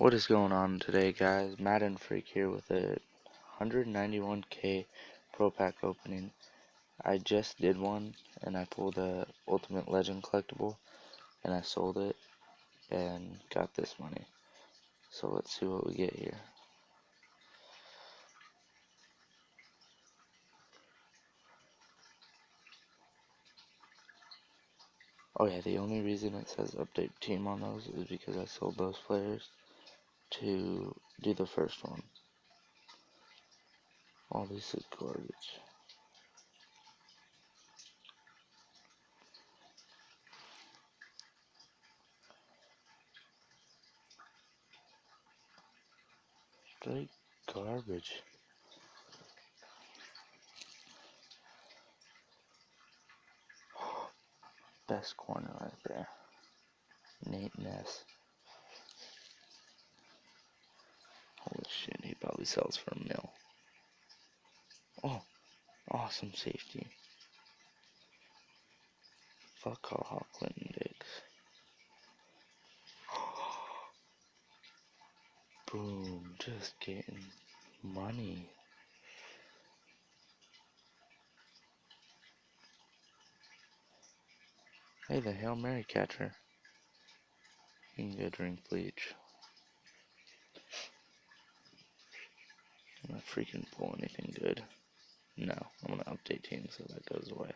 What is going on today, guys? Madden Freak here with a 191k Pro Pack opening. I just did one and I pulled a Ultimate Legend collectible and I sold it and got this money. So let's see what we get here. Oh yeah, the only reason it says update team on those is because I sold those players to do the first one. All this is garbage. Straight garbage. Best corner right there. Nate Ness. Holy shit, he probably sells for $1 mil. Oh, awesome safety. Fuck how Clinton Dix. Boom, just getting money. Hey, the Hail Mary catcher. You can go drink bleach. I'm not freaking pull anything good. No, I'm gonna update team so that goes away.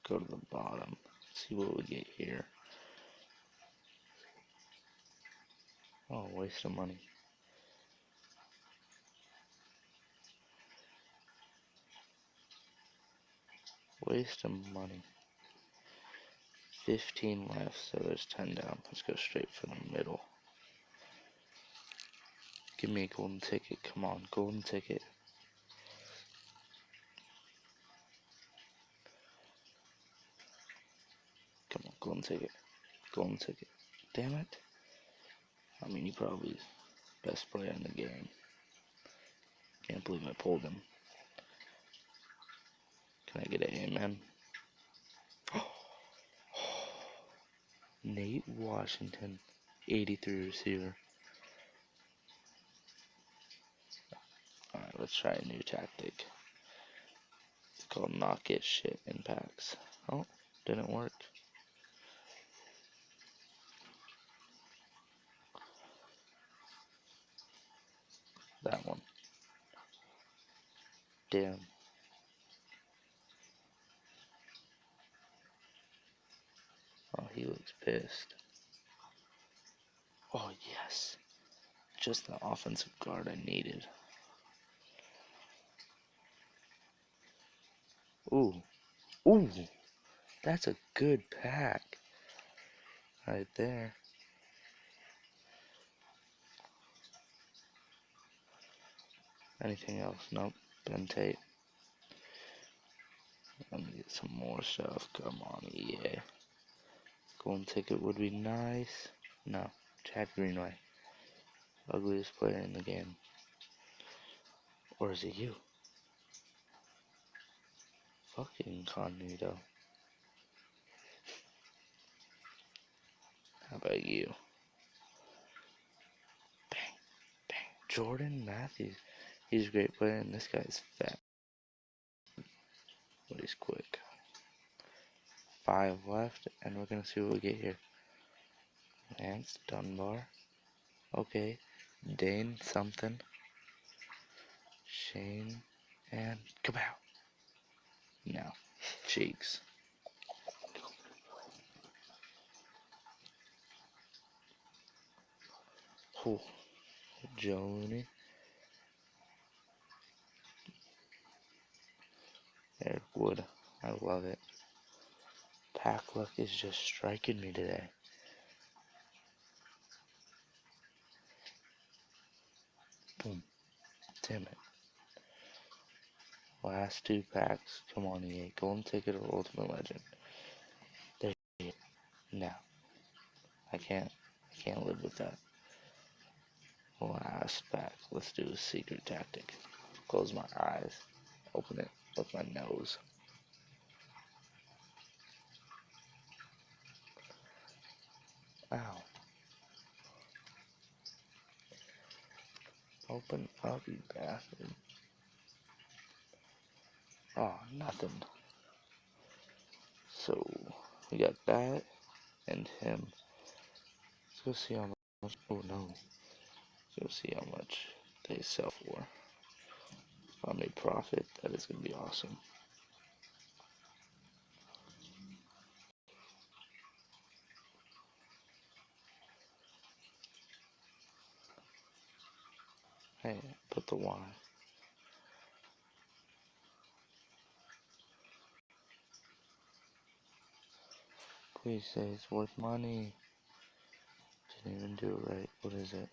Go to the bottom. See what we get here. Oh, waste of money. Waste of money. 15 left, so there's 10 down. Let's go straight for the middle. Give me a golden ticket. Come on, golden ticket. Come on, golden ticket. Golden ticket. Damn it. I mean, he probably best player in the game. Can't believe I pulled him. Can I get an amen? Nate Washington, 83 receiver. Alright, let's try a new tactic. It's called not get shit in packs. Oh, didn't work. That one. Damn. Oh, he looks pissed. Oh, yes. Just the offensive guard I needed. Ooh. Ooh. That's a good pack. Right there. Anything else? Nope. Ben Tate. Let me get some more stuff. Come on, EA. Golden ticket would be nice. No. Chad Greenway. Ugliest player in the game. Or is it you? Fucking Incognito. How about you? Bang, bang. Jordan Matthews. He's a great player, and this guy's fat. But he's quick. 5 left, and we're gonna see what we get here. Lance Dunbar. Okay. Dane something. Shane. And kabow. Now. Cheeks. Oh. Joni. Eric Wood. I love it. Pack luck is just striking me today. Boom. Damn it. Last 2 packs. Come on, EA. Golden ticket or Ultimate Legend. There you go. Now. I can't live with that. Last pack. Let's do a secret tactic. Close my eyes. Open it with my nose. Ow. Open up, you bastard. Oh, nothing. So, we got that and him. Let's go see how much. Oh no. Let's go see how much they sell for. If I make profit, that is going to be awesome. Hey, put the Y. Please say it's worth money. Didn't even do it right. What is it?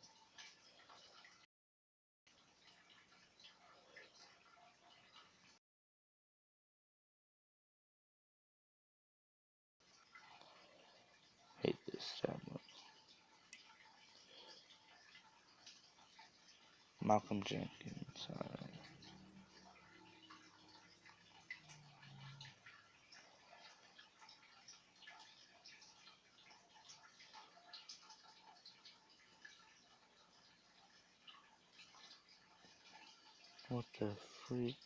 Hate this tablet. Malcolm Jenkins. Alright. What the freak?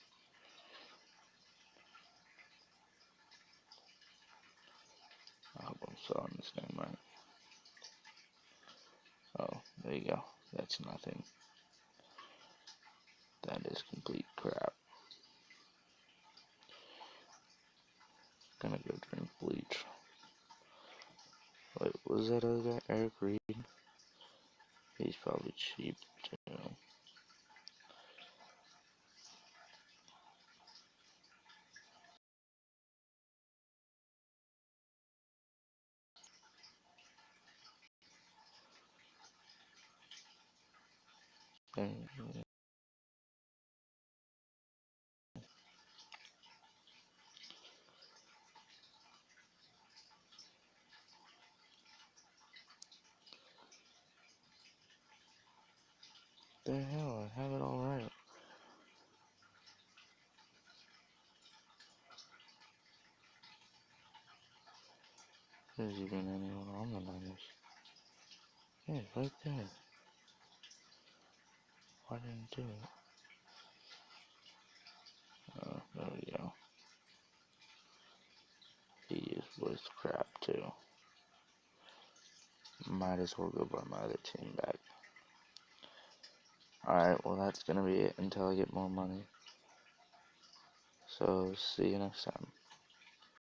I hope I'm spelling this name right. Oh, there you go. That's nothing. That is complete crap. Gonna go drink bleach. Wait, was that other guy Eric Reed? He's probably cheap too. The hell, I have it all right. There's even anyone on the Niners. Hey, right there. Why didn't it do it? Oh, there we go. He is worth crap too. Might as well go buy my other team back. Alright, well that's gonna be it until I get more money. So, see you next time.